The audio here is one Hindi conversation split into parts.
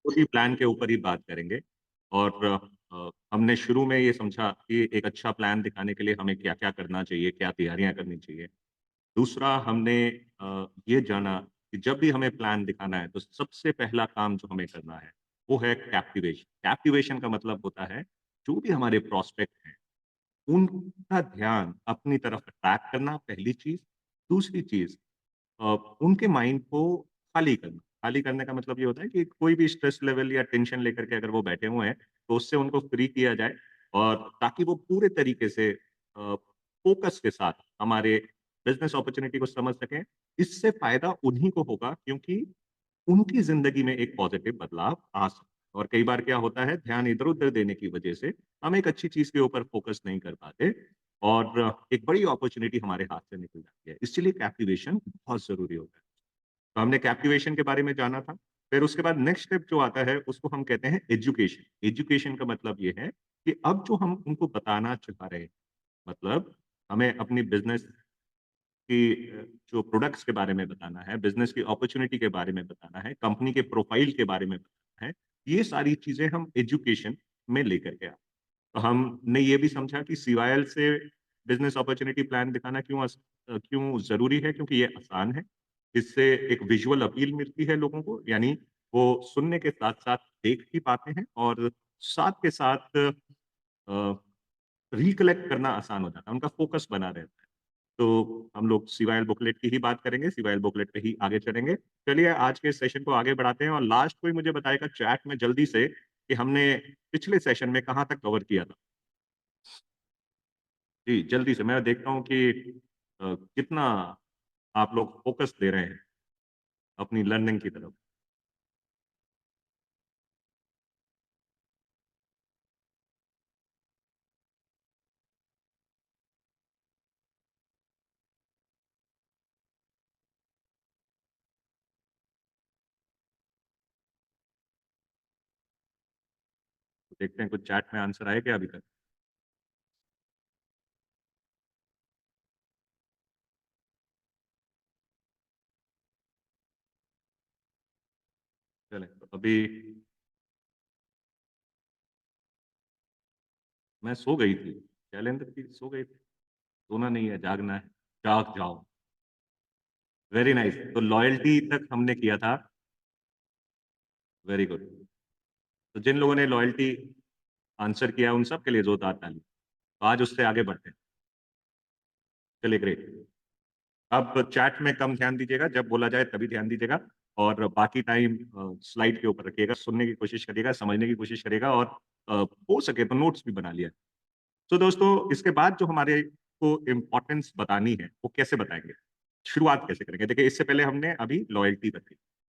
उसी प्लान के ऊपर ही बात करेंगे। और हमने शुरू में ये समझा कि एक अच्छा प्लान दिखाने के लिए हमें क्या-क्या करना चाहिए, क्या तैयारियाँ करनी चाहिए। दूसरा हमने ये जाना कि जब भी हमें प्लान दिखाना है, तो सबसे पहला काम जो हमें करना है, वो है कैप्टिवेशन। कैप्टिवेशन का मतलब होता है, जो भी हमारे प्रॉस्पेक्ट हैं, उनका ध्यान अपनी तरफ अट्रैक्ट करना पहली चीज़। दूसरी चीज़ अ, उनके माइंड को खाली करना। खाली करने का मतलब ये होता है कि कोई भी स्ट्रेस लेवल या टेंशन लेकर के अगर वो बैठे हुए हैं, तो उससे उनको फ्री किया जाए और ताकि वो पूरे तरीके से फ़ोकस के साथ हमारे बिज़नेस अपॉर्च्युनिटी को समझ सकें। इससे फ़ायदा उन्हीं को होगा क्योंकि उनकी ज़िंदगी में एक पॉज़िटिव बदलाव आ सकता है। और कई बार क्या होता है, ध्यान इधर-उधर देने की वजह से हम एक अच्छी चीज़ के ऊपर फ़ोकस नहीं कर पाते और एक बड़ी अपॉर्च्युनिटी हमारे हाथ से निकल जाती है। इसलिए कैप्टिवेशन बहुत ज़रूरी होता है। तो हमने कैप्टिवेशन के बारे में जाना था। फिर उसके बाद नेक्स्ट स्टेप जो आता है उसको हम कहते हैं एजुकेशन। एजुकेशन का मतलब ये है कि अब जो हम उनको बताना चाह रहे हैं, मतलब हमें अपनी बिज़नेस की जो प्रोडक्ट्स के बारे में बताना है, बिज़नेस की अपॉर्च्युनिटी के बारे में बताना है, कंपनी के प्रोफाइल के बारे में बताना है, ये सारी चीज़ें हम एजुकेशन में लेकर के आए। तो हमने ये भी समझा कि सीवाईएल से बिज़नेस अपॉर्च्युनिटी प्लान दिखाना क्यों ज़रूरी है? क्योंकि ये आसान है। इससे एक विजुअल अपील मिलती है लोगों को, यानी वो सुनने के साथ-साथ देख भी पाते हैं और साथ के साथ रिकलेक्ट करना आसान हो जाता है, उनका फ़ोकस बना रहता है। तो हम लोग सीवाईएल बुकलेट की ही बात करेंगे, सीवाईएल बुकलेट पे ही आगे चलेंगे। चलिए आज के सेशन को आगे बढ़ाते हैं और लास्ट कोई मुझे बताएगा चैट में जल्दी से कि हमने पिछले सेशन में कहाँ तक कवर किया था? जी, जल्दी से मैं देखता हूँ कि कितना आप लोग फ़ोकस दे रहे हैं अपनी लर्निंग की तरफ। तो देखते हैं कुछ चैट में आंसर आए क्या अभी तक? चलें, तो अभी मैं सो गई थी। शैलेंद्र जी सो गई थी? सोना नहीं है, जागना है। जाग जाओ। Very nice. तो लॉयल्टी तक हमने किया था। Very good. तो जिन लोगों ने लॉयल्टी आंसर किया उन सब के लिए ज़ोरदार ताली। तो आज उससे आगे बढ़ते हैं। चलिए ग्रेट। अब चैट में कम ध्यान दीजिएगा, जब बोला जाए तभी ध्यान दीजिएगा और बाकी टाइम स्लाइड के ऊपर रखिएगा, सुनने की कोशिश करिएगा, समझने की कोशिश करिएगा और हो सके तो नोट्स भी बना लिया। तो दोस्तों इसके बाद जो हमारे को इम्पोर्टेंस बतानी है, वो कैसे बताएँगे? शुरुआत कैसे करेंगे? देखिए इससे पहले हमने अभी लॉयल्टी रखी,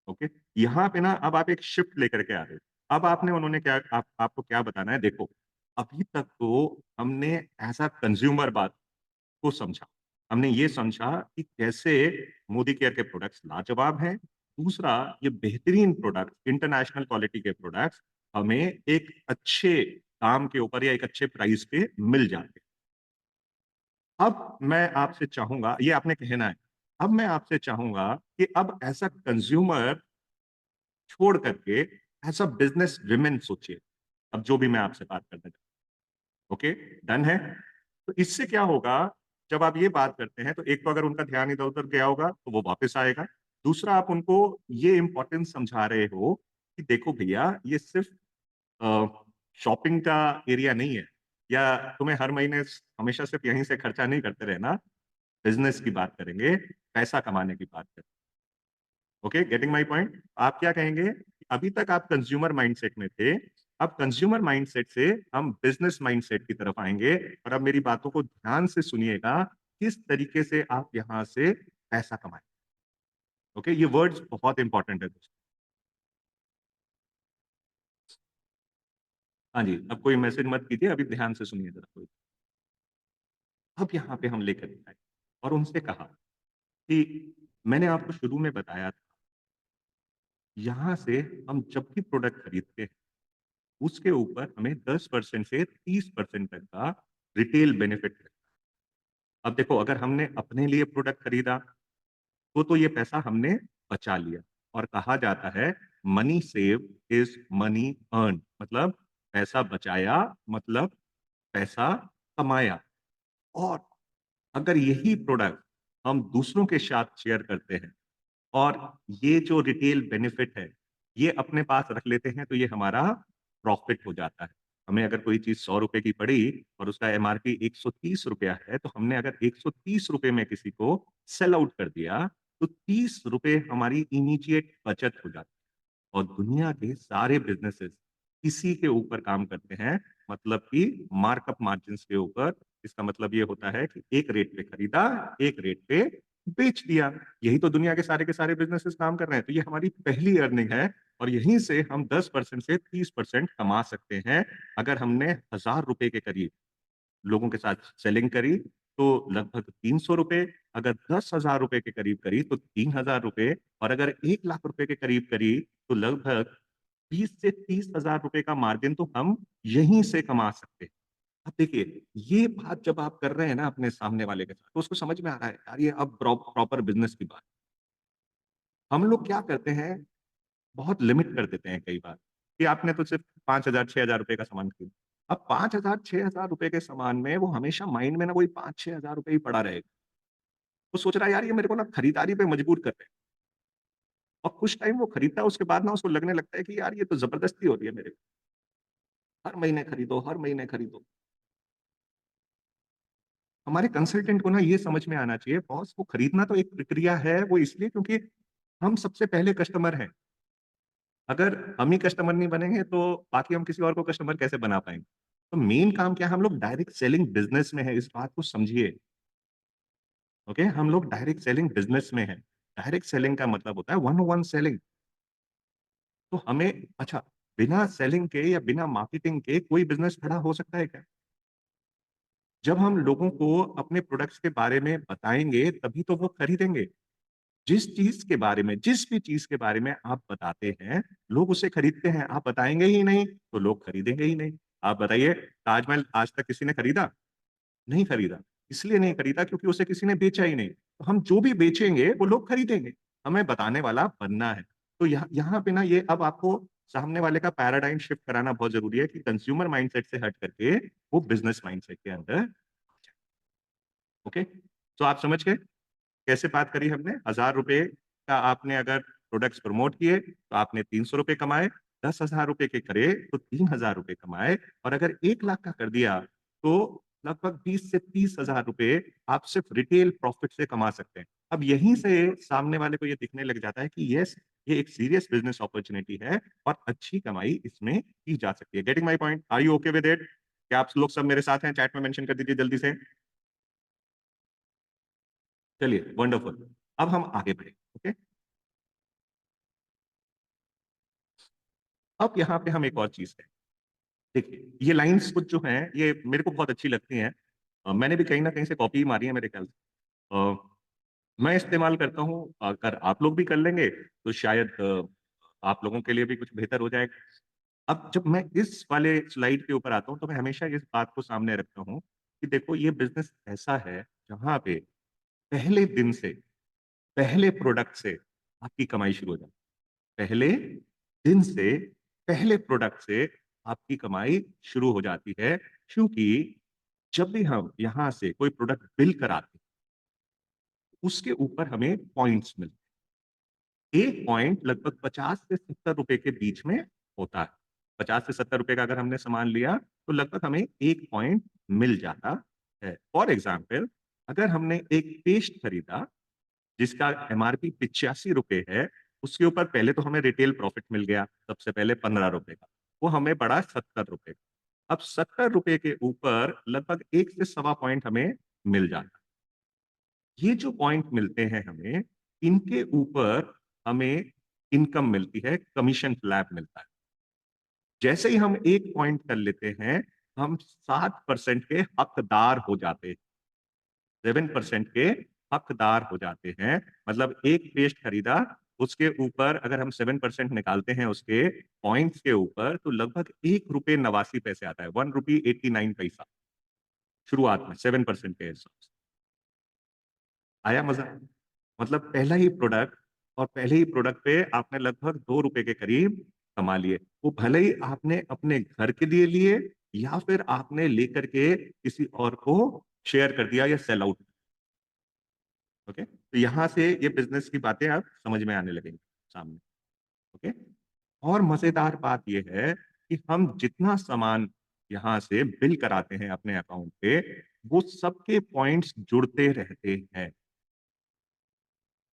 ओके? यहाँ पे ना अब आप एक शिफ्ट लेकर के आ रहे हो। अब आपने उन्होंने क्या आप आपको क्या बताना है देखो, अभी तक तो हमने एज़ अ कंज़्यूमर बात को समझा। हमने ये समझा कि कैसे मोदी केयर के प्रोडक्ट्स लाजवाब हैं। दूसरा, ये बेहतरीन प्रोडक्ट, इंटरनेशनल क्वालिटी के प्रोडक्ट्स हमें एक अच्छे दाम के ऊपर या एक अच्छे प्राइस पे मिल जाते हैं। अब मैं आपसे चाहूँगा ये आपने कहना है। अब मैं आपसे चाहूँगा कि अब एज़ अ कंज़्यूमर छोड़ करके एज़ अ बिज़नेस वुमन सोचिए। अब जो भी मैं आपसे बात करने जा ओके, डन है? तो इससे क्या होगा, जब आप ये बात करते हैं, तो एक तो अगर उनका ध्यान इधर-उधर गया होगा, तो वो वापस आएगा। दूसरा, आप उनको ये इम्पोर्टेंस समझा रहे हो कि देखो भैया, ये सिर्फ़ शॉपिंग का एरिया नहीं है या तुम्हें हर महीने हमेशा सिर्फ़ यहीं से खर्चा नहीं करते रहना, बिज़नेस की बात करेंगे, पैसा कमाने की बात करें। Okay, getting my point? आप क्या कहेंगे? अभी तक आप कंज्यूमर माइंडसेट में थे, अब कंज्यूमर माइंडसेट से हम बिज़नेस माइंडसेट की तरफ आएँगे और अब मेरी बातों को ध्यान से सुनिएगा, किस तरीके से आप यहाँ से पैसा कमाएँ। ओके, ये वर्ड्स बहुत इंपॉर्टेंट है दोस्तों। हाँ जी, अब कोई मैसेज मत कीजिए, अभी ध्यान से सुनिए ज़रा कोई। अब यहाँ पे हम लेकर के आए और उनसे कहा कि मैंने आपको शुरू में बताया था, यहाँ से हम जब भी प्रोडक्ट खरीदते हैं, उसके ऊपर हमें 10% से 30% तक का रिटेल बेनिफिट है। अब देखो अगर हमने अपने लिए प्रोडक्ट खरीदा, तो ये पैसा हमने बचा लिया और कहा जाता है money save is money earn, मतलब पैसा बचाया मतलब पैसा कमाया। और अगर यही प्रोडक्ट हम दूसरों के साथ शेयर करते हैं और ये जो रिटेल बेनिफिट है, ये अपने पास रख लेते हैं, तो ये हमारा प्रॉफिट हो जाता है। हमें अगर कोई चीज़ ₹100 की पड़ी और उसका एमआरपी ₹130 है, तो हमने अगर ₹130 में किसी को सेल आउट कर दिया, तो ₹30 हमारी इमीडिएट बचत हो जाती है। और दुनिया के सारे बिज़नेसेस इसी के ऊपर काम करते हैं, मतलब कि मार्कअप मार्जिन्स के ऊपर। इसका मतलब ये होता है कि एक रेट पे खरीदा, एक रेट पे बेच दिया। यही तो दुनिया के सारे बिज़नेसेस काम कर रहे हैं। तो ये हमारी पहली अर्निंग है और यहीं से हम 10% से 30% कमा सकते हैं। अगर हमने ₹1000 के करीब लोगों के साथ सेलिंग करी, तो लगभग ₹300, अगर ₹10,000 के करीब करी तो ₹3000 और अगर ₹1,00,000 के करीब करी, तो लगभग 20 से 30,000 रुपए का मार्जिन तो हम यहीं से कमा सकते हैं। अब देखिए, ये बात जब आप कर रहे हैं ना अपने सामने वाले के साथ, तो उसको समझ में आ रहा है, यार ये अब प्रॉपर बिज़नेस की बात। हम लोग क्या करते हैं, बहुत लिमिट कर देते हैं कई बार, कि आपने तो सिर्फ़ 5,000 ₹6,000 का सामान खरीदा। अब 5,000 ₹6,000 के सामान में वो हमेशा माइंड में ना वही 5-6,000 ही पड़ा रहेगा। वो सोच रहा है, यार ये मेरे को ना खरीदारी पे मजबूर कर रहे हैं। और कुछ टाइम वो खरीदता है, उसके बाद ना उसको लगने लगता है कि यार ये तो ज़बरदस्ती हो रही है मेरे पे। हर महीने खरीदो, हर महीने खरीदो। हमारे कंसल्टेंट को ना ये समझ में आना चाहिए, बॉस, वो खरीदना तो एक प्रक्रिया है, वो इसलिए क्योंकि हम सबसे पहले कस्टमर हैं। अगर हम ही कस्टमर नहीं बनेंगे तो बाकी हम किसी और को कस्टमर कैसे बना पाएँगे? तो मेन काम क्या है, हम लोग डायरेक्ट सेलिंग बिज़नेस में हैं, इस बात को समझिए। ओके? हम लोग डायरेक्ट सेलिंग बिज़नेस में हैं। डायरेक्ट सेलिंग का मतलब होता है वन ऑन वन सेलिंग। तो हमें अच्छा, बिना सेलिंग के या बिना मार्केटिंग के कोई बिज़नेस खड़ा हो सकता है क्या? जब हम लोगों को अपने प्रोडक्ट्स के बारे में बताएँगे, तभी तो वो खरीदेंगे। जिस भी चीज़ के बारे में आप बताते हैं, लोग उसे खरीदते हैं। आप बताएँगे ही नहीं, तो लोग खरीदेंगे ही नहीं। आप बताइए, ताजमहल आज तक किसी ने खरीदा? नहीं खरीदा। इसलिए नहीं खरीदा क्योंकि उसे किसी ने बेचा ही नहीं। तो हम जो भी बेचेंगे, वो लोग खरीदेंगे। हमें बताने वाला बनना है। तो यहाँ यहाँ पे ना ये अब आपको सामने वाले का पैराडाइम शिफ्ट कराना बहुत ज़रूरी है कि कंज्यूमर माइंडसेट से हट करके वो बिज़नेस माइंडसेट के अंदर। ओके? तो आप समझ गए? कैसे बात करी हमने? ₹1000 का आपने अगर प्रोडक्ट्स प्रमोट किए, तो आपने ₹300 कमाए, ₹10,000 के करे, तो ₹3000 कमाए और अगर 1,00,000 का कर दिया, तो लगभग 20 से 30,000 रुपए आप सिर्फ रिटेल प्रॉफिट से कमा सकते हैं। अब यहीं से सामने वाले को ये दिखने लग जाता है कि येस, ये एक सीरियस बिज़नेस अपॉर्च्युनिटी है और अच्छी कमाई इसमें की जा सकती है। Getting my point? Are you okay with it? क्या आप लोग सब मेरे साथ हैं? चैट में मेंशन कर दीजिए जल्दी से। चलिए, वंडरफुल। अब हम आगे बढ़े, ओके? अब यहाँ पे हम एक और चीज़ है। देखिए, ये लाइन्स कुछ जो हैं, ये मेरे को बहुत अच्छी लगती हैं। मैंने भी कहीं न कहीं से कॉपी मारी है मेरे ख्याल से। अ, मैं इस्तेमाल करता हूँ, अगर आप लोग भी कर लेंगे, तो शायद आप लोगों के लिए भी कुछ बेहतर हो जाएगा। अब जब मैं इस वाले स्लाइड के ऊपर आता हूँ, तो मैं हमेशा इस बात को सामने रखता हूँ कि देखो, ये बिज़नेस ऐसा है, जहाँ पे पहले दिन से, पहले प्रोडक्ट से आपकी कमाई शुरू हो जाती है। पहले दिन से, पहले प्रोडक्ट से आपकी कमाई शुरू हो जाती है, क्योंकि जब भी हम यहाँ से कोई प्रोडक्ट बिल कराते हैं, उसके ऊपर हमें पॉइंट्स मिलते हैं। एक पॉइंट लगभग 50 से ₹70 के बीच में होता है। 50 से ₹70 का अगर हमने सामान लिया, तो लगभग हमें 1 पॉइंट मिल जाता है। फॉर एग्ज़ाम्पल, अगर हमने एक पेस्ट खरीदा जिसका एमआरपी ₹85 है, उसके ऊपर पहले तो हमें रिटेल प्रॉफिट मिल गया, सबसे पहले ₹15 का, वो हमें पड़ा ₹70 का। अब ₹70 के ऊपर लगभग 1 से सवा पॉइंट हमें मिल जाता है। ये जो पॉइंट मिलते हैं हमें, इनके ऊपर हमें इनकम मिलती है, कमीशन स्लैब मिलता है। जैसे ही हम 1 पॉइंट कर लेते हैं, हम 7% के हकदार हो जाते हैं। 7% के हकदार हो जाते हैं। मतलब एक पेस्ट खरीदा, उसके ऊपर अगर हम 7% निकालते हैं उसके पॉइंट्स के ऊपर, तो लगभग ₹1.89 आता है, ₹1.89 शुरुआत में 7% के हिसाब से। आया मज़ा? मतलब पहला ही प्रोडक्ट और पहले ही प्रोडक्ट पे आपने लगभग 2 रुपए के करीब कमा लिए। वो भले ही आपने अपने घर के लिए लिए या फिर आपने लेकर के किसी और को शेयर कर दिया या सेल आउट। ओके, तो यहाँ से ये बिजनेस की बातें आप समझ में आने लगेंगी सामने। ओके, और मजेदार बात ये है कि हम जितना सामान यहाँ से बिल कराते हैं अपने अकाउंट पे, वो सबके पॉइंट्स जुड़ते रहते हैं।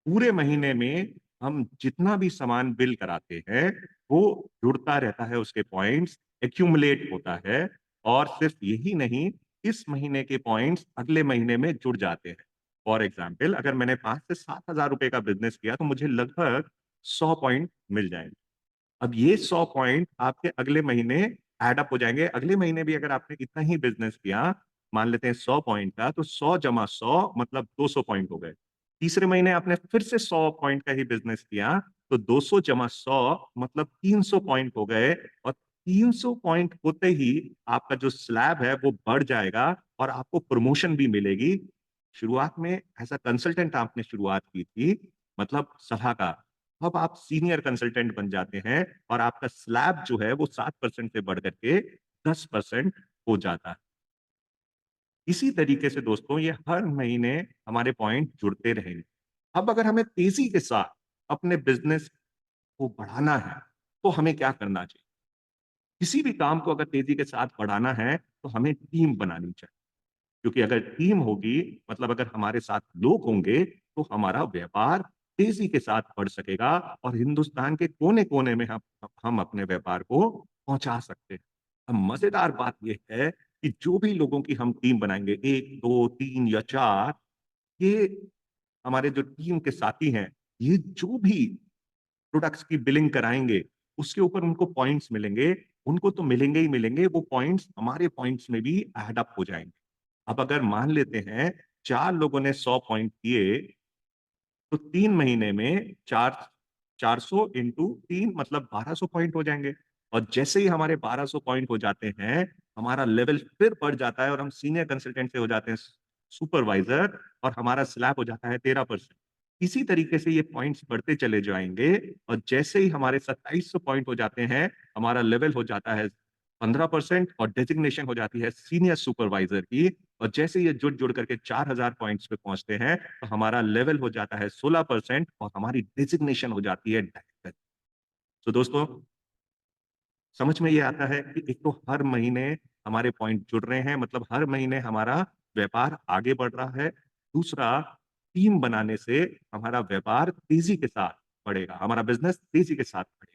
पूरे महीने में हम जितना भी सामान बिल कराते हैं, वो जुड़ता रहता है, उसके पॉइंट्स एक्यूमुलेट होता है। और सिर्फ यही नहीं, इस महीने के पॉइंट्स अगले महीने में जुड़ जाते हैं। फॉर एग्जाम्पल, अगर मैंने 5 से 7 हजार रुपए का बिजनेस किया, तो मुझे लगभग 100 पॉइंट मिल जाएंगे। अब ये 100 पॉइंट आपके अगले महीने एड अप हो जाएंगे। अगले महीने भी अगर आपने इतना ही बिजनेस किया, मान लेते हैं 100 पॉइंट का, तो 100 + 100 मतलब 200 पॉइंट हो गए। तीसरे महीने आपने फिर से 100 पॉइंट का ही बिजनेस किया, तो 200 + 100 मतलब 300 पॉइंट हो गए। और 300 पॉइंट होते ही आपका जो स्लैब है वो बढ़ जाएगा और आपको प्रमोशन भी मिलेगी। शुरुआत में एज अ कंसल्टेंट आपने शुरुआत की थी, मतलब सलाहकार, अब आप सीनियर कंसल्टेंट बन जाते हैं और आपका स्लैब जो है वो 7% से बढ़ करके 10% हो जाता है। इसी तरीके से दोस्तों ये हर महीने हमारे पॉइंट जुड़ते रहेंगे। अब अगर हमें तेजी के साथ अपने बिजनेस को बढ़ाना है, तो हमें क्या करना चाहिए? किसी भी काम को अगर तेजी के साथ बढ़ाना है, तो हमें टीम बनानी चाहिए। क्योंकि अगर टीम होगी, मतलब अगर हमारे साथ लोग होंगे, तो हमारा व्यापार तेजी के साथ बढ़ सकेगा और हिंदुस्तान के कोने-कोने में हम अपने व्यापार को पहुंचा सकते हैं। अब मजेदार बात यह है कि जो भी लोगों की हम टीम बनाएंगे, 1, 2, 3 या 4, ये हमारे जो टीम के साथी हैं, ये जो भी प्रोडक्ट्स की बिलिंग कराएंगे, उसके ऊपर उनको पॉइंट्स मिलेंगे। उनको तो मिलेंगे ही मिलेंगे, वो पॉइंट्स हमारे पॉइंट्स में भी ऐड अप हो जाएंगे। अब अगर मान लेते हैं 4 लोगों ने 100 पॉइंट किए, तो 3 महीने में 400 इंटू 3 मतलब 1200 पॉइंट हो जाएंगे। और जैसे ही हमारे 1200 पॉइंट हो जाते हैं, हमारा लेवल फिर बढ़ जाता है और हम सीनियर कंसल्टेंट से हो जाते हैं सुपरवाइजर, और हमारा स्लैब हो जाता है 13%। इसी तरीके से ये पॉइंट्स बढ़ते चले जाएंगे और जैसे ही हमारे 2700 पॉइंट हो जाते हैं, हमारा लेवल हो जाता है 15% और डेजिग्नेशन हो जाती है सीनियर सुपरवाइजर की। और जैसे ये जुड़-जुड़ करके 4000 पॉइंट्स पे पहुँचते हैं, तो हमारा लेवल हो जाता है 16% और हमारी डेजिग्नेशन हो जाती है डायरेक्टर। तो दोस्तों, समझ में ये आता है कि एक तो हर महीने हमारे पॉइंट जुड़ रहे हैं, मतलब हर महीने हमारा व्यापार आगे बढ़ रहा है। दूसरा, टीम बनाने से हमारा व्यापार तेज़ी के साथ बढ़ेगा, हमारा बिज़नेस तेज़ी के साथ बढ़ेगा।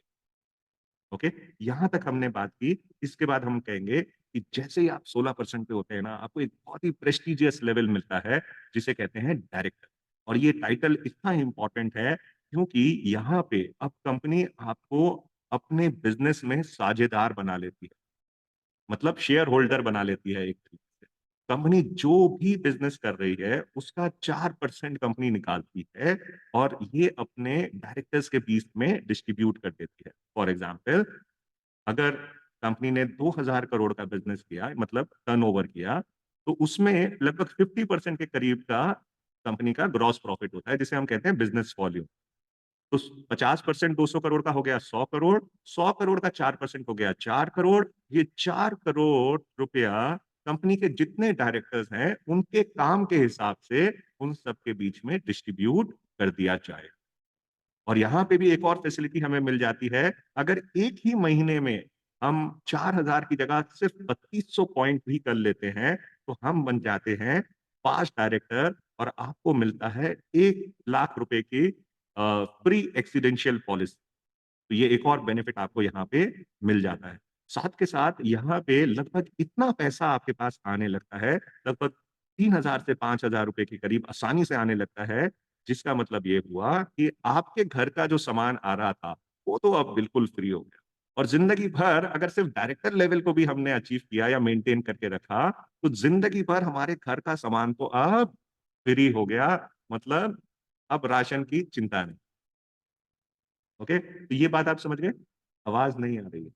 ओके, यहाँ तक हमने बात की। इसके बाद हम कहेंगे कि जैसे ही आप 16% पे होते हैं ना, आपको एक बहुत ही प्रेस्टिजियस लेवल मिलता है, जिसे कहते हैं डायरेक्टर। और ये टाइटल इतना इम्पोर्टेंट है, क्योंकि यहाँ पे अब कंपनी आपको अपने बिजनेस में साझेदार बना लेती है, मतलब शेयर होल्डर बना लेती है एक तरीके से। कंपनी जो भी बिज़नेस कर रही है, उसका 4% कंपनी निकालती है और ये अपने डायरेक्टर्स के बीच में डिस्ट्रीब्यूट कर देती है। फॉर एग्ज़ाम्पल, अगर कंपनी ने 2000 करोड़ का बिज़नेस किया, मतलब टर्नओवर किया, तो उसमें लगभग 50% के करीब का कंपनी का ग्रॉस प्रॉफिट होता है, जिसे हम कहते हैं बिज़नेस वॉल्यूम। तो 50% 200 करोड़ का हो गया 100 करोड़, 100 करोड़ का 4% हो गया 4 करोड़। ये 4 करोड़ रुपया कंपनी के जितने डायरेक्टर्स हैं, उनके काम के हिसाब से उन सबके बीच में डिस्ट्रीब्यूट कर दिया जाए। और यहाँ पे भी एक और फैसिलिटी हमें मिल जाती है, अगर एक ही महीने में हम 4000 की जगह सिर्फ 3200 पॉइंट भी कर लेते हैं, तो हम बन जाते हैं 5 डायरेक्टर और आपको मिलता है 1 लाख रुपए की फ्री एक्सीडेंशियल पॉलिसी। तो ये एक और बेनिफिट आपको यहाँ पे मिल जाता है। साथ के साथ यहाँ पे लगभग इतना पैसा आपके पास आने लगता है, लगभग 3000 से 5000 रुपए के करीब आसानी से आने लगता है, जिसका मतलब ये हुआ कि आपके घर का जो सामान आ रहा था, वो तो अब बिल्कुल फ्री हो गया। और ज़िंदगी भर अगर सिर्फ डायरेक्टर लेवल को भी हमने अचीव किया या मेंटेन करके रखा, तो ज़िंदगी भर हमारे घर का सामान तो अब फ्री हो गया, मतलब अब राशन की चिंता नहीं। ओके? तो ये बात आप समझ गए? आवाज़ नहीं आ रही है,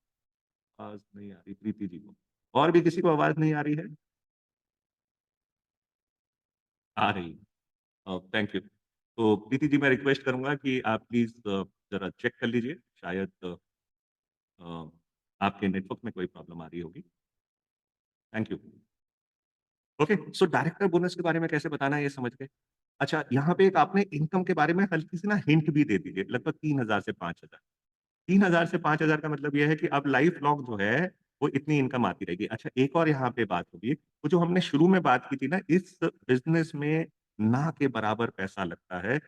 आवाज़ नहीं आ रही प्रीति जी को। और भी किसी को आवाज़ नहीं आ रही है? आ रही है। Thank you. तो प्रीति जी, मैं रिक्वेस्ट करूँगा कि आप प्लीज़ ज़रा चेक कर लीजिए, शायद अ, आपके नेटवर्क में कोई प्रॉब्लम आ रही होगी। Thank you. Okay, so director bonus के बारे में कैसे बताना है ये समझ गए। अच्छा, यहाँ पे एक आपने इनकम के बारे में हल्की सी ना हिंट भी दे दीजिए, लगभग 3000 से 5000। 3000 से 5000 का मतलब ये है कि अब लाइफ लॉन्ग जो है, वो इतनी इनकम आती रहेगी। अच्छा, एक और यहाँ पे बात होगी, वो जो हमने शुरू में बात की थी ना, इस बिज़नेस में ना के बराबर पैसा लगता है,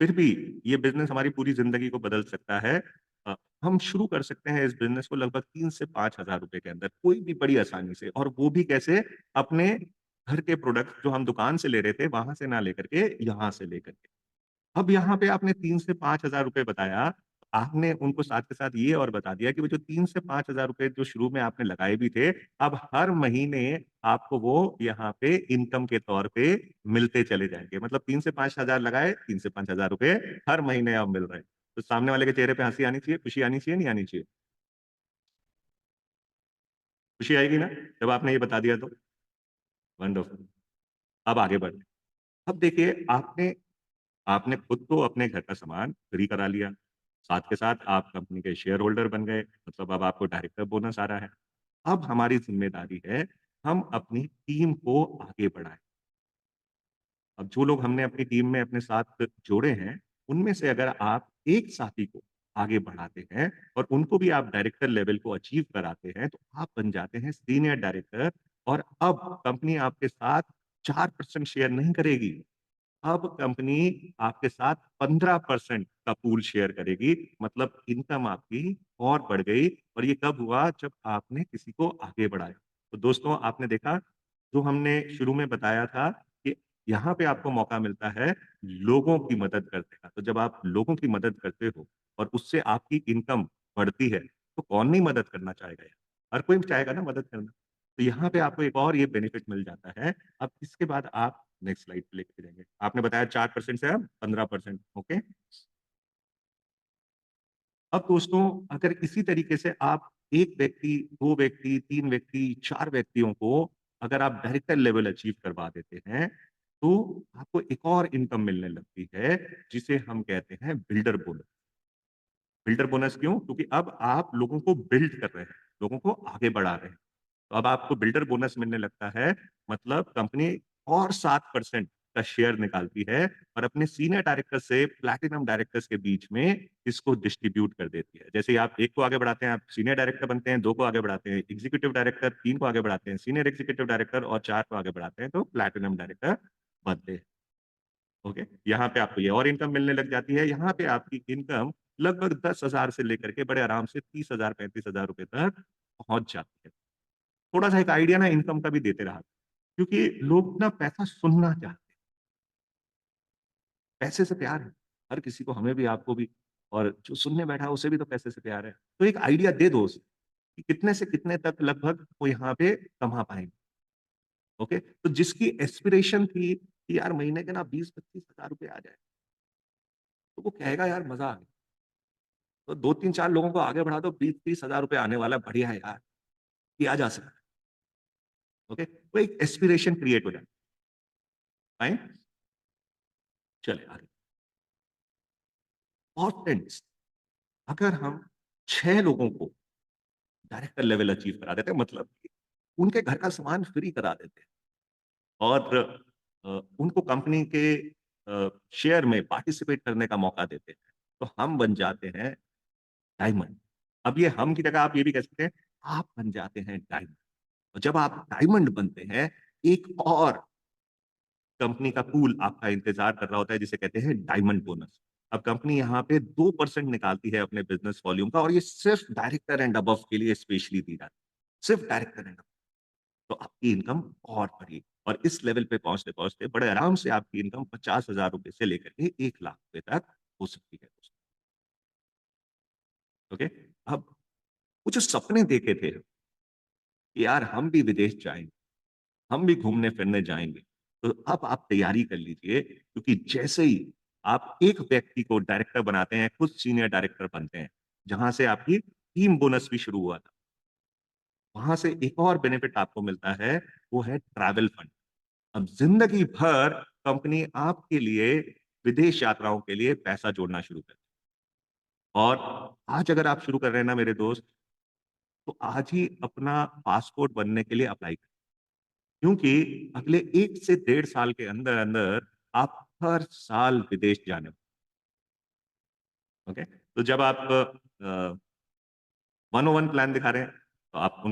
फिर भी ये बिज़नेस हमारी पूरी ज़िंदगी को बदल सकता है। अ, हम शुरू कर सकते हैं इस बिज़नेस को लगभग 3 से 5000 रुपए के अंदर, कोई भी बड़ी आसानी से, और वो भी कैसे? अपने घर के प्रोडक्ट जो हम दुकान से ले रहे थे, वहाँ से ना लेकर के, यहाँ से लेकर के। अब यहाँ पे आपने 3 से 5,000 रुपए बताया, आपने उनको साथ के साथ ये और बता दिया कि वो जो 3 से 5,000 रुपए जो शुरू में आपने लगाए भी थे, अब हर महीने आपको वो यहाँ पे इनकम के तौर पे मिलते चले जाएँगे। मतलब 3 से 5,000 लगाए, 3 से 5,000 रुपए हर महीने अब मिल रहे हैं। तो सामने वाले के चेहरे पे हँसी आनी चाहिए, खुशी आनी चाहिए, नहीं आनी चाहिए? खुशी आएगी ना, जब आपने ये बता दिया तो? वंडरफुल। अब आगे बढ़ते हैं। अब देखिए, आपने आपने खुद तो अपने घर का सामान फ्री करा लिया, साथ के साथ आप कंपनी के शेयर होल्डर बन गए, मतलब अब आपको डायरेक्टर बोनस आ रहा है। अब हमारी ज़िम्मेदारी है, हम अपनी टीम को आगे बढ़ाएँ। अब जो लोग हमने अपनी टीम में अपने साथ जोड़े हैं, उनमें से अगर आप एक साथी को आगे बढ़ाते हैं और उनको भी आप डायरेक्टर लेवल को अचीव कराते हैं, तो आप बन जाते हैं सीनियर डायरेक्टर, और अब कंपनी आपके साथ 4% शेयर नहीं करेगी। अब कंपनी आपके साथ 15% का पूल शेयर करेगी, मतलब इनकम आपकी और बढ़ गई, और ये कब हुआ? जब आपने किसी को आगे बढ़ाया। तो दोस्तों, आपने देखा, जो हमने शुरू में बताया था कि यहाँ पे आपको मौका मिलता है लोगों की मदद करने का। तो जब आप लोगों की मदद करते हो और उससे आपकी इनकम बढ़ती है, तो कौन नहीं मदद करना चाहेगा यार? हर कोई चाहेगा ना मदद करना। तो यहाँ पे आपको एक और ये बेनिफिट मिल जाता है। अब इसके बाद आप नेक्स्ट स्लाइड पे लेके जाएँगे। आपने बताया 4% से अब 15%, ओके? अब दोस्तों, अगर इसी तरीके से आप 1 व्यक्ति, 2 व्यक्ति, 3 व्यक्ति, 4 व्यक्तियों को अगर आप डायरेक्टर लेवल अचीव करवा देते हैं, तो आपको एक और इनकम मिलने लगती है, जिसे हम कहते हैं बिल्डर बोनस। बिल्डर बोनस क्यों? क्योंकि अब आप लोगों को बिल्ड कर रहे हैं, लोगों को आगे बढ़ा रहे हैं। तो अब आपको बिल्डर बोनस मिलने लगता है, मतलब कंपनी और 7% का शेयर निकालती है और अपने सीनियर डायरेक्टर से प्लैटिनम डायरेक्टर्स के बीच में इसको डिस्ट्रीब्यूट कर देती है। जैसे ही आप 1 को आगे बढ़ाते हैं, आप सीनियर डायरेक्टर बनते हैं, 2 को आगे बढ़ाते हैं, एग्जीक्यूटिव डायरेक्टर, 3 को आगे बढ़ाते हैं, सीनियर एग्जीक्यूटिव डायरेक्टर, और 4 को आगे बढ़ाते हैं, तो प्लैटिनम डायरेक्टर बनते हैं। ओके? यहाँ पे आपको ये और इनकम मिलने लग जाती है। यहाँ पे आपकी इनकम लगभग 10,000 से लेकर के बड़े आराम से 30,000 35,000 रुपए तक पहुँच जाती है। थोड़ा-सा एक आइडिया ना इनकम का भी देते रहा, क्योंकि लोग ना पैसा सुनना चाहते हैं, पैसे से प्यार है, हर किसी को, हमें भी, आपको भी, और जो सुनने बैठा है उसे भी तो पैसे से प्यार है। तो एक आइडिया दे दो उसे, कि कितने से कितने तक लगभग वो यहाँ पे कमा पाएँगे, ओके? तो जिसकी एस्पिरेशन थी कि यार महीने के ना 20-25,000 रुपए आ जाए, तो वो कहेगा यार मज़ा आ गया। तो 2-3-4 लोगों को आगे बढ़ा दो, 20-30,000 रुपए आने वाला है, बढ़िया है यार, किया जा सकता है, ओके? वो एक एस्पिरेशन क्रिएट हो जाती है, फाइन? चलिए आगे। और फ्रेंड्स, अगर हम 6 लोगों को डायरेक्टर लेवल अचीव करा देते हैं, मतलब कि उनके घर का सामान फ्री करा देते हैं, और उनको कंपनी के शेयर में पार्टिसिपेट करने का मौका देते हैं, तो हम बन जाते हैं डायमंड। अब ये हम की जगह आप ये भी कह सकते हैं, आप बन जाते हैं डायमंड। और जब आप डायमंड बनते हैं, एक और कंपनी का पूल आपका इंतजार कर रहा होता है, जिसे कहते हैं डायमंड बोनस। अब कंपनी यहाँ पे 2% निकालती है अपने बिज़नेस वॉल्यूम का, और ये सिर्फ़ डायरेक्टर एंड अबव के लिए स्पेशली दी जाती है। सिर्फ़ डायरेक्टर एंड अबव। तो आपकी इनकम और बढ़ी, और इस लेवल पे पहुँचते-पहुँचते बड़े आराम से आपकी इनकम 50,000 रुपए से लेकर के 1 लाख रुपए तक हो सकती है दोस्तों, ओके? अब वो जो सपने देखे थे कि यार हम भी विदेश जाएँगे, हम भी घूमने-फिरने जाएँगे। तो अब आप तैयारी कर लीजिए, क्योंकि जैसे ही आप एक व्यक्ति को डायरेक्टर बनाते हैं, खुद सीनियर डायरेक्टर बनते हैं, जहाँ से आपकी टीम बोनस भी शुरू हुआ था। वहाँ से एक और बेनिफिट आपको मिलता है, वो है ट्रैवल फंड। अब ज़िंदगी भर कंपनी आपके लिए विदेश यात्राओं के लिए पैसा जोड़ना शुरू कर दें। और आज अगर आप शुरू कर रहे हैं ना मेरे दोस्त, तो आज ही अपना पासपोर्ट बनने के लिए अप्लाई करें। क्योंकि अगले 1 से 1.5 साल के अंदर-अंदर आप हर साल विदेश जाने वाले हैं, ओके? तो जब आप 101 प्लान दिखा रहे हैं, तो आप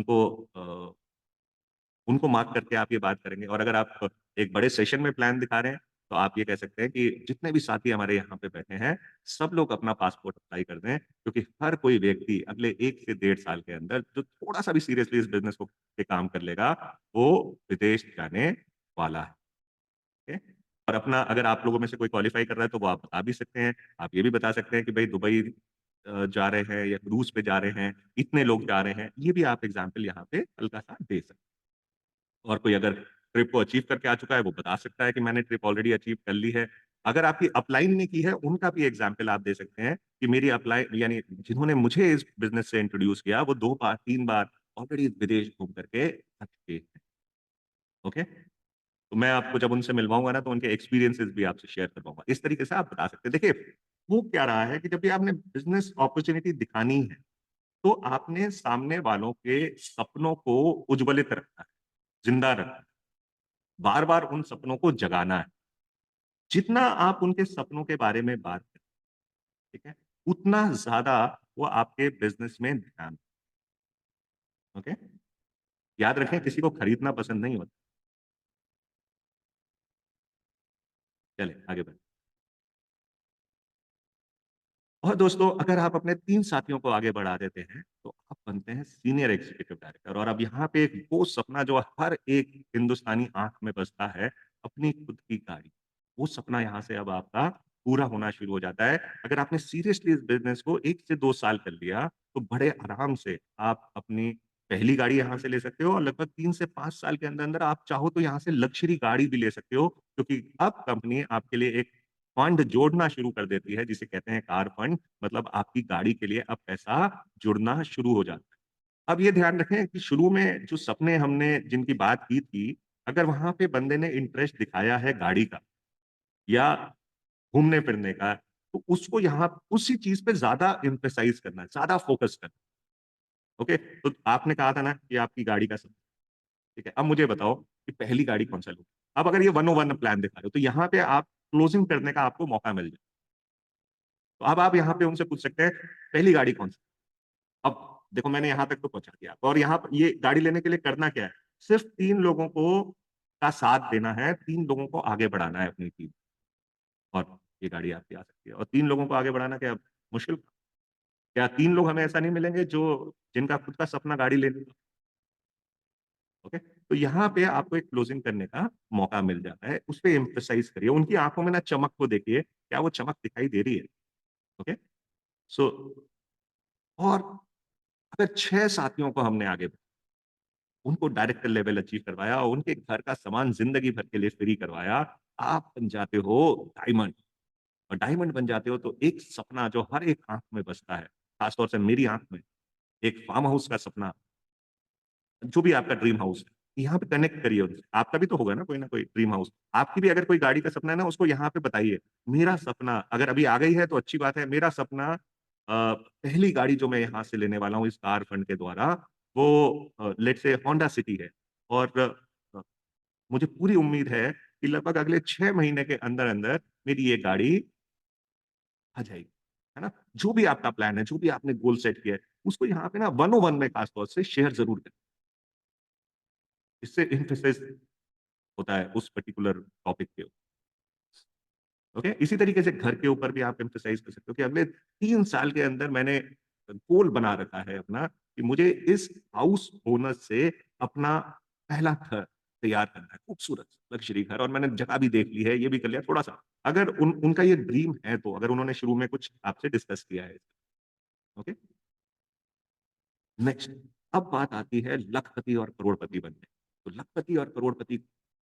उनको मार्क करके आप ये बात करेंगे। और अगर आप एक बड़े सेशन में प्लान दिखा रहे हैं, तो आप ये कह सकते हैं कि जितने भी साथी हमारे यहाँ पे बैठे हैं, सब लोग अपना पासपोर्ट अप्लाई कर दें, क्योंकि हर कोई व्यक्ति अगले 1 से 1.5 साल के अंदर जो थोड़ा-सा भी सीरियसली इस बिज़नेस को पे काम कर लेगा, वो विदेश जाने वाला है। ओके? और अपना अगर आप लोगों में से कोई क्वालीफाई कर रहा है, तो वो आप बता भी सकते हैं। आप ये भी बता सकते हैं कि भई दुबई जा रहे हैं या क्रूज़ पे जा रहे हैं, इतने लोग जा रहे हैं। ये भी आप एग्ज़ाम्पल यहाँ पे हल्का-सा दे सकते हैं। और कोई अगर ट्रिप को अचीव करके आ चुका है, वो बता सकता है कि मैंने ट्रिप ऑलरेडी अचीव कर ली है। अगर आपकी अपलाइन नहीं की है, उनका भी एग्ज़ाम्पल आप दे सकते हैं कि मेरी अपलाई यानी जिन्होंने मुझे इस बिज़नेस से इंट्रोड्यूस किया, वो 2 बार, 3 बार ऑलरेडी विदेश घूम करके आ चुके हैं। ओके? तो मैं आपको जब उनसे मिलवाऊँगा ना, तो उनके एक्सपीरियंसेस भी आपसे शेयर करवाऊँगा। इस तरीके से आप बता सकते हैं। देखिए, हो क्या रहा है कि जब भी आपने बिज़नेस अपॉर्च्युनिटी दिखानी है, तो आपने सामने वालों के सपनों को उज्ज्वलित रखना है, ज़िंदा रखना है, बार-बार उन सपनों को जगाना है। जितना आप उनके सपनों के बारे में बात करें, ठीक है? उतना ज़्यादा वो आपके बिज़नेस में ध्यान, ओके? याद रखें, किसी को खरीदना पसंद नहीं होता। चलें, आगे बढ़ें। और दोस्तों, अगर आप अपने 3 साथियों को आगे बढ़ा देते हैं, तो आप बनते हैं सीनियर एग्ज़ीक्यूटिव डायरेक्टर। और अब यहाँ पे एक वो सपना जो हर एक हिंदुस्तानी आँख में बसता है, अपनी खुद की गाड़ी। वो सपना यहाँ से अब आपका पूरा होना शुरू हो जाता है। अगर आपने सीरियसली इस बिज़नेस को 1 से 2 साल कर लिया, तो बड़े आराम से आप अपनी पहली गाड़ी यहाँ से ले सकते हो और लगभग 3 से 5 साल के अंदर-अंदर आप चाहो तो यहाँ से लग्ज़री गाड़ी भी ले सकते हो, क्योंकि अब कंपनी आपके लिए एक फंड जोड़ना शुरू कर देती है, जिसे कहते हैं कार फंड। मतलब आपकी गाड़ी के लिए अब पैसा जुड़ना शुरू हो जाता है। अब ये ध्यान रखें कि शुरू में जो सपने हमने जिनकी बात की थी, अगर वहाँ पे बंदे ने इंटरेस्ट दिखाया है गाड़ी का या घूमने-फिरने का, तो उसको यहाँ उसी चीज़ पे ज़्यादा एम्फसाइज़ करना है, ज़्यादा फ़ोकस करना है। ओके? तो आपने कहा था ना कि आपकी गाड़ी का सपना, ठीक है? अब मुझे बताओ कि पहली गाड़ी कौन-सा लोगे? अब अगर ये 101 प्लान दिखा रहे हो, तो यहाँ पे आप क्लोजिंग करने का आपको मौका मिल जाए। तो अब आप यहाँ पे उनसे पूछ सकते हैं, पहली गाड़ी कौन-सी? अब देखो, मैंने यहाँ तक तो पहुँचा दिया आपको। और यहाँ प ये गाड़ी लेने के लिए करना क्या है? सिर्फ़ 3 लोगों को का साथ देना है, 3 लोगों को आगे बढ़ाना है अपनी टीम, और ये गाड़ी आपकी आ सकती है। और 3 लोगों को आगे बढ़ाना क्या मुश्किल? क्या 3 लोग हमें ऐसा नहीं मिलेंगे जो जिनका खुद का सपना गाड़ी लेने का? ओके? तो यहाँ पे आपको एक क्लोज़िंग करने का मौका मिल जाता है। उसपे एम्फसाइज़ करिए। उनकी आँखों में ना चमक को देखिए, क्या वो चमक दिखाई दे रही है? ओके? सो और अगर 6 साथियों को हमने आगे उनको डायरेक्टर लेवल अचीव करवाया और उनके घर का सामान ज़िंदगी भर के लिए फ्री करवाया, आप बन जाते हो डायमंड। और डायमंड बन जाते हो तो एक सपना जो हर एक आँख में बसता है, ख़ास तौर से मेरी आँख में, एक फार्म हाउस का सपना, जो भी आपका ड्रीम हाउस है, यहाँ पे कनेक्ट करिए उनसे। आपका भी तो होगा ना कोई ड्रीम हाउस। आपकी भी अगर कोई गाड़ी का सपना है ना, उसको यहाँ पे बताइए। मेरा सपना अगर अभी आ गई है तो अच्छी बात है। मेरा सपना पहली गाड़ी जो मैं यहाँ से लेने वाला हूँ इस कार फंड के द्वारा, वो लेट्स से होंडा सिटी है। और मुझे पूरी उम्मीद है कि लगभग अगले 6 महीने के अंदर-अंदर मेरी ये गाड़ी आ जाएगी। है ना? जो भी आपका प्लान है, जो भी आपने गोल सेट किया है, उसको यहाँ पे ना 101 में खास तौर से शेयर ज़रूर करें। इससे एम्फेसिस होता है उस पर्टिकुलर टॉपिक के ऊपर। ओके? इसी तरीके से घर के ऊपर भी आप एम्फसाइज़ कर सकते हो कि अगले 3 साल के अंदर मैंने गोल बना रखा है अपना कि मुझे इस हाउस ओनर से अपना पहला घर तैयार करना है, खूबसूरत लग्ज़री घर। और मैंने जगह भी देख ली है, ये भी कर लिया थोड़ा-सा। अगर उनका ये ड्रीम है, तो अगर उन्होंने शुरू में कुछ आपसे डिस्कस किया है। ओके? नेक्स्ट, अब बात आती है लखपति और करोड़पति बनने। तो लखपति और करोड़पति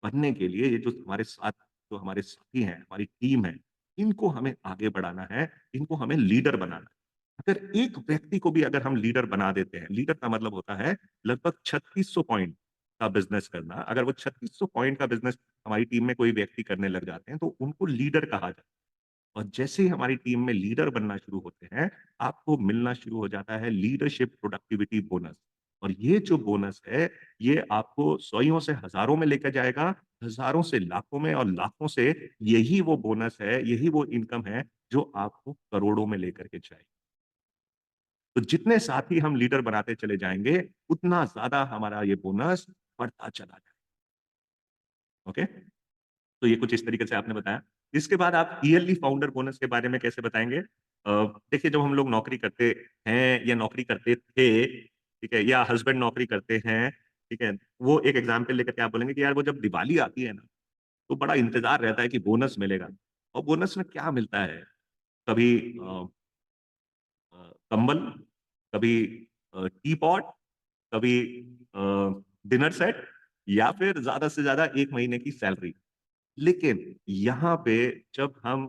बनने के लिए ये जो हमारे साथी हैं, हमारी टीम है, इनको हमें आगे बढ़ाना है, इनको हमें लीडर बनाना है। अगर एक व्यक्ति को भी अगर हम लीडर बना देते हैं, लीडर का मतलब होता है लगभग 3600 पॉइंट का बिज़नेस करना। अगर वो 3600 पॉइंट का बिज़नेस हमारी टीम में कोई व्यक्ति करने लग जाते हैं, तो उनको लीडर कहा जाता है। और जैसे ही हमारी टीम में लीडर बनना शुरू होते हैं, आपको मिलना शुरू हो जाता है लीडरशिप प्रोडक्टिविटी बोनस। और ये जो बोनस है, ये आपको सौयों से हज़ारों में लेकर जाएगा, हज़ारों से लाखों में और लाखों से यही वो बोनस है, यही वो इनकम है, जो आपको करोड़ों में लेकर के जाएगी। तो जितने साथी हम लीडर बनाते चले जाएँगे, उतना ज़्यादा हमारा ये बोनस बढ़ता चला जाएगा। ओके? तो ये कुछ इस तरीके से आपने बताया। इसके बाद आप ईयरली फाउंडर बोनस के बारे में कैसे बताएँगे? देखिए जब हम लोग नौकरी करते हैं या नौकरी करते थे, ठीक है? या हस्बैंड नौकरी करते हैं, ठीक है? वो एक एग्ज़ाम्पल लेकर के आप बोलेंगे कि यार वो जब दिवाली आती है ना, तो बड़ा इंतज़ार रहता है कि बोनस मिलेगा। और बोनस में क्या मिलता है? कभी अ कंबल, कभी टी पॉट, कभी अ, डिनर सेट या फिर ज़्यादा से ज़्यादा 1 महीने की सैलरी। लेकिन यहाँ पे जब हम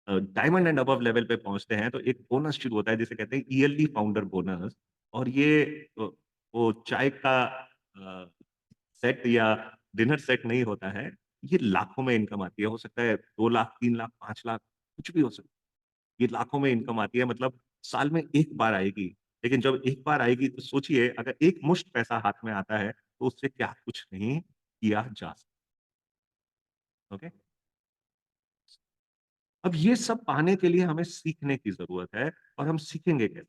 डायमंड एंड अबव लेवल पे पहुँचते हैं, तो एक बोनस शुरू होता है जिसे कहते हैं ईयरली फाउंडर बोनस। और ये वो चाय का सेट या डिनर सेट नहीं होता है, ये लाखों में इनकम आती है। हो सकता है 2 लाख, 3 लाख, 5 लाख, कुछ भी हो सकता है। ये लाखों में इनकम आती है, मतलब साल में 1 बार आएगी। लेकिन जब 1 बार आएगी तो सोचिए अगर एक मुश्त पैसा हाथ में आता है, तो उससे क्या कुछ नहीं किया जा सकता। ओके? अब ये सब पाने के लिए हमें सीखने की ज़रूरत है और हम सीखेंगे कैसे?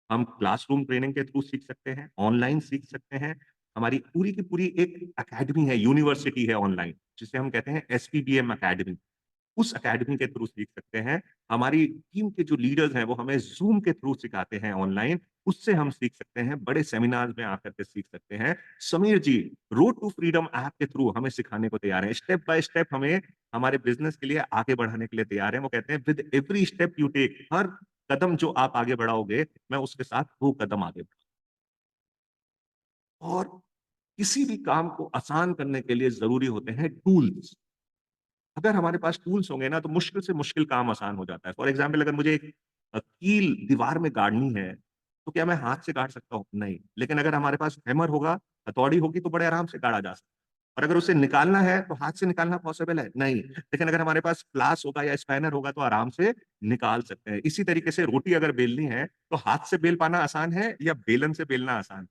हम क्लासरूम ट्रेनिंग के थ्रू सीख सकते हैं, ऑनलाइन सीख सकते हैं। हमारी पूरी की पूरी एक अकेडमी है, यूनिवर्सिटी है ऑनलाइन, जिसे हम कहते हैं एसपीबीएम अकेडमी। उस अकेडमी के थ्रू सीख सकते हैं। हमारी टीम के जो लीडर्स हैं, वो हमें ज़ूम के थ्रू सिखाते हैं ऑनलाइन, उससे हम सीख सकते हैं। बड़े सेमिनार्स में आकर के सीख सकते हैं। समीर जी, रोड टू फ्रीडम ऐप के थ्रू हमें सिखाने को तैयार हैं। स्टेप बाय स्टेप हमें हमारे बिज़नेस के लिए आगे बढ़ाने के लिए तैयार हैं। वो कहते हैं, "with every step you take", हर कदम जो आप आगे बढ़ाओगे, मैं उसके साथ 2 कदम आगे बढ़ूँगा। और किसी भी काम को आसान करने के लिए ज़रूरी होते हैं टूल्स। अगर हमारे पास टूल्स होंगे ना, तो मुश्किल से मुश्किल काम आसान हो जाता है। फॉर एग्ज़ाम्पल अगर मुझे एक कील दीवार में गाड़नी है, तो क्या मैं हाथ से गाड़ सकता हूँ? नहीं। लेकिन अगर हमारे पास हैमर होगा, हथौड़ी होगी, तो बड़े आराम से गाड़ा जा सकता है। और अगर उसे निकालना है, तो हाथ से निकालना पॉसिबल है? नहीं। लेकिन अगर हमारे पास प्लास होगा या स्पैनर होगा, तो आराम से निकाल सकते हैं। इसी तरीके से रोटी अगर बेलनी है, तो हाथ से बेल पाना आसान है या बेलन से बेलना आसान है?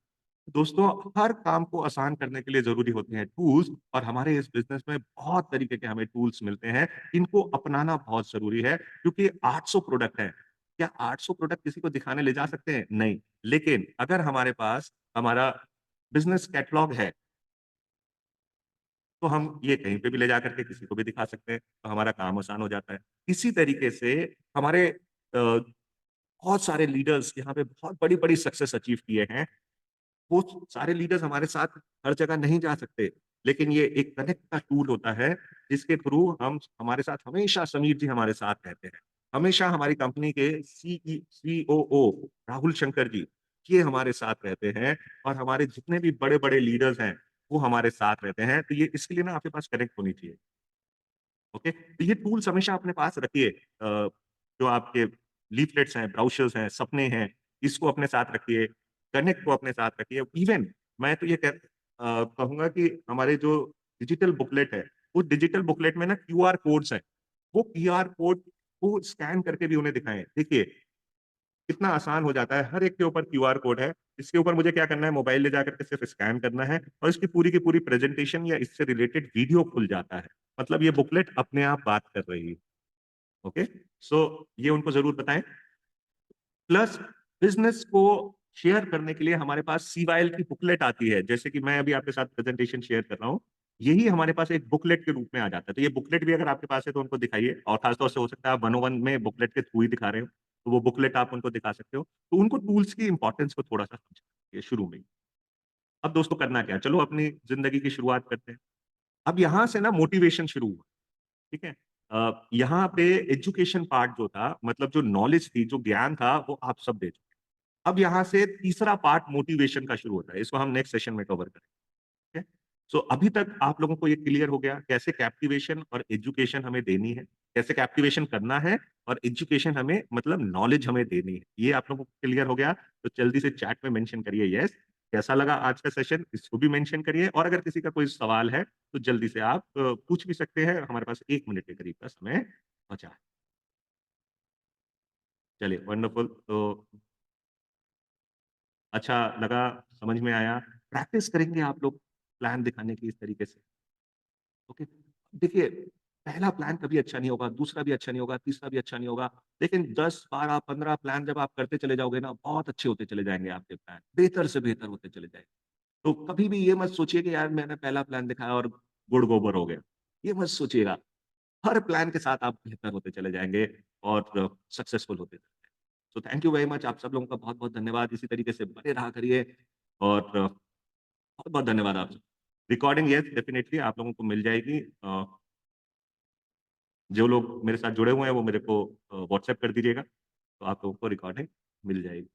दोस्तों, हर काम को आसान करने के लिए ज़रूरी होते हैं टूल्स और हमारे इस बिज़नेस में बहुत तरीके के हमें टूल्स मिलते हैं। इनको अपनाना बहुत ज़रूरी है क्योंकि 800 प्रोडक्ट हैं। क्या 800 प्रोडक्ट किसी को दिखाने ले जा सकते हैं? नहीं। लेकिन अगर हमारे पास हमारा बिज़नेस कैटलॉग है, तो हम ये कहीं पे भी ले जाकर के किसी को भी दिखा सकते हैं, तो हमारा काम आसान हो जाता है। इसी तरीके से हमारे बहुत सारे लीडर्स यहाँ पे बहुत बड़ी-बड़ी सक्सेस अचीव किए हैं। वो सारे लीडर्स हमारे साथ हर जगह नहीं जा सकते, लेकिन ये एक कनेक्ट का टूल होता है, जिसके थ्रू हम हमारे साथ हमेशा समीर जी हमारे साथ रहते हैं। हमेशा हमारी कंपनी के सीओओ राहुल शंकर जी, ये हमारे साथ रहते हैं और हमारे जितने भी बड़े-बड़े लीडर्स हैं, वो हमारे साथ रहते हैं। तो ये इसके लिए ना आपके पास कनेक्ट होनी चाहिए। ओके? तो ये टूल्स हमेशा अपने पास रखिए। जो आपके लीफलेट्स हैं, ब्रोशर्स हैं, सपने हैं, इसको अपने साथ रखिए, कनेक्ट को अपने साथ रखिए। इवन मैं तो ये कहूँगा कि हमारे जो डिजिटल बुकलेट है, उस डिजिटल बुकलेट में ना क्यूआर कोड्स हैं। वो क्यूआर कोड को स्कैन करके भी उन्हें दिखाएँ। देखिए, कितना आसान हो जाता है, हर एक के ऊपर क्यूआर कोड है। इसके ऊपर मुझे क्या करना है, मोबाइल ले जाकर के सिर्फ स्कैन करना है और इसकी पूरी की पूरी प्रेज़ेंटेशन या इससे रिलेटेड वीडियो खुल जाता है। मतलब ये बुकलेट अपने आप बात कर रही है। ओके? सो ये उनको ज़रूर बताएँ। प्लस बिज़नेस को शेयर करने के लिए हमारे पास सीवाईएल की बुकलेट आती है। जैसे कि मैं अभी आपके साथ प्रेज़ेंटेशन शेयर कर रहा हूँ। यही हमारे पास एक बुकलेट के रूप में आ जाता है। तो ये बुकलेट भी अगर आपके पास है तो उनको दिखाइए और ख़ास तौर से हो सकता है आप 101 में बुकलेट के थ्रू ही दिखा रहे हो। तो वो बुकलेट आप उनको दिखा सकते हो। तो उनको टूल्स की इम्पोर्टेंस को थोड़ा-सा समझाइए शुरू में ही। अब दोस्तों करना क्या है? चलो अपनी ज़िंदगी की शुरुआत करते हैं। अब यहाँ से ना मोटिवेशन शुरू हुआ। ठीक है? यहाँ पे एजुकेशन पार्ट जो था मतलब जो नॉलेज थी, जो ज्ञान था वो आप सब दे चुके हैं। अब यहाँ से तीसरा पार्ट मोटिवेशन का शुरू होता है। इसको हम नेक्स्ट सेशन में कवर करेंगे। ठीक है? सो अभी तक आप लोगों को ये क्लियर हो गया कैसे कैप्टिवेशन और एजुकेशन हमें देनी है, कैसे कैप्टिवेशन करना है और एजुकेशन हमें मतलब नॉलेज हमें देनी है। ये आप लोगों को क्लियर हो गया? तो जल्दी से चैट में मेंशन करिए यस। कैसा लगा आज का सेशन? इसको भी मेंशन करिए और अगर किसी का कोई सवाल है, तो जल्दी से आप पूछ भी सकते हैं। हमारे पास 1 मिनट के करीब का समय बचा है। चलिए वंडरफुल। तो अच्छा लगा, समझ में आया। प्रैक्टिस करेंगे आप लोग प्लान दिखाने की इस तरीके से। ओके। देखिए, पहला प्लान कभी अच्छा नहीं होगा, दूसरा भी अच्छा नहीं होगा, तीसरा भी अच्छा नहीं होगा। लेकिन 10, 12, 15 प्लान जब आप करते चले जाओगे ना, बहुत अच्छे होते चले जाएँगे आपके प्लान, बेहतर से बेहतर होते चले जाएँगे। तो कभी भी ये मत सोचिए कि यार मैंने पहला प्लान दिखाया और गुड़ गोबर हो गया। ये मत सोचिएगा। हर प्लान के साथ आप बेहतर होते चले जाएँगे और सक्सेसफुल होते जाएँगे। So thank you very much, आप सब लोगों का बहुत-बहुत धन्यवाद। इसी तरीके से बने रहा करिए और बहुत-बहुत धन्यवाद आप सब। रिकॉर्डिंग येस डेफिनिटली आप लोगों को मिल जाएगी। जो लोग मेरे साथ जुड़े हुए हैं वो मेरे को व्हाट्सएप कर दीजिएगा, तो आप लोगों को रिकॉर्डिंग मिल जाएगी।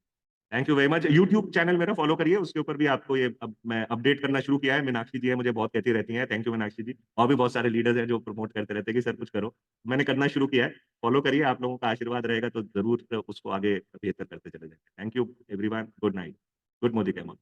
Thank you very much. YouTube channel मेरा फॉलो करिए, उसके ऊपर भी आपको ये अब मैं अपडेट करना शुरू किया है। मीनाक्षी जी हैं, मुझे बहुत कहती रहती हैं, थैंक यू मीनाक्षी जी। और भी बहुत सारे लीडर्स हैं जो प्रमोट करते रहते हैं कि सर कुछ करो। मैंने करना शुरू किया है, फॉलो करिए, आप लोगों का आशीर्वाद रहेगा तो ज़रूर उसको आगे बेहतर करते चले जाएँगे। Thank you everyone, good night. Good Modi camel.